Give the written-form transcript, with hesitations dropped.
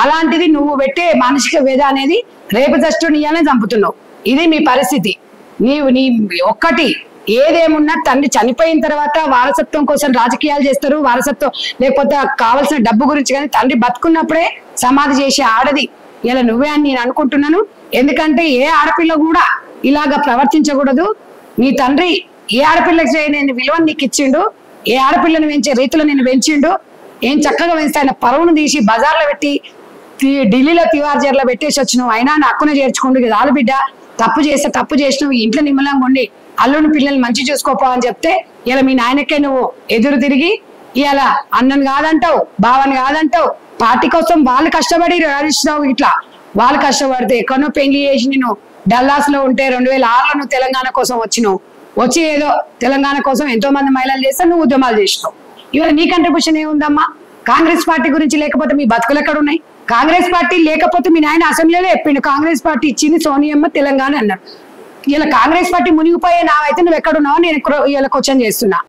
అలాంటిది నువ్వు పెట్టే మానసిక వేద అనేది రేపు జస్ట్ నీయనే చంపుతున్నావు. ఇది మీ పరిస్థితి. నీ ఒక్కటి ఏదేమున్నా తండ్రి చనిపోయిన తర్వాత వారసత్వం కోసం రాజకీయాలు చేస్తారు, వారసత్వం లేకపోతే కావాల్సిన డబ్బు గురించి. కానీ తండ్రి బతుకున్నప్పుడే సమాధి చేసే ఆడది ఇలా నువ్వే అని నేను అనుకుంటున్నాను. ఎందుకంటే ఏ ఆడపిల్ల కూడా ఇలాగా ప్రవర్తించకూడదు. నీ తండ్రి ఏ ఆడపిల్లకి చేయని విలువను నీకు ఇచ్చిండు, ఏ ఆడపిల్లను పెంచే రీతిలో నేను పెంచిండు. ఏం చక్కగా పెంచితే ఆయన పరువును తీసి బజార్లో పెట్టి ఢిల్లీలో తివార్ జైల్లో పెట్టేసి వచ్చినావు. అయినా హక్కున చేర్చుకుంటూ రాలు బిడ్డ, తప్పు చేస్తే తప్పు చేసినావు, ఇంట్లో నిమ్మలంగా ఉండి అల్లుని పిల్లల్ని మంచి చూసుకోపో అని చెప్తే ఇలా మీ నాయనకే నువ్వు ఎదురు తిరిగి ఇలా అన్నను కాదంటావు, బావని కాదంటావు. పార్టీ కోసం వాళ్ళు కష్టపడి హరీష్ రావు ఇట్లా వాళ్ళు కష్టపడితే ఎక్కడో పెళ్లి చేసి నేను డల్లాస్ లో ఉంటే 2006లో నువ్వు తెలంగాణ కోసం వచ్చినావు. వచ్చి ఏదో తెలంగాణ కోసం ఎంతో మంది మహిళలు చేస్తే నువ్వు ఉద్యమాలు చేసినావు. ఇవాళ నీ కంట్రిబ్యూషన్ ఏముందమ్మా? కాంగ్రెస్ పార్టీ గురించి లేకపోతే మీ బతుకులు ఎక్కడ ఉన్నాయి? కాంగ్రెస్ పార్టీ లేకపోతే మీ నాయన అసెంబ్లీలో చెప్పిండు కాంగ్రెస్ పార్టీ ఇచ్చింది సోనియమ్మ తెలంగాణ అన్నారు. ఇలా కాంగ్రెస్ పార్టీ మునిగిపోయే నావైతే నువ్వు ఎక్కడున్నావు నేను ఇలా క్వశ్చన్ చేస్తున్నా.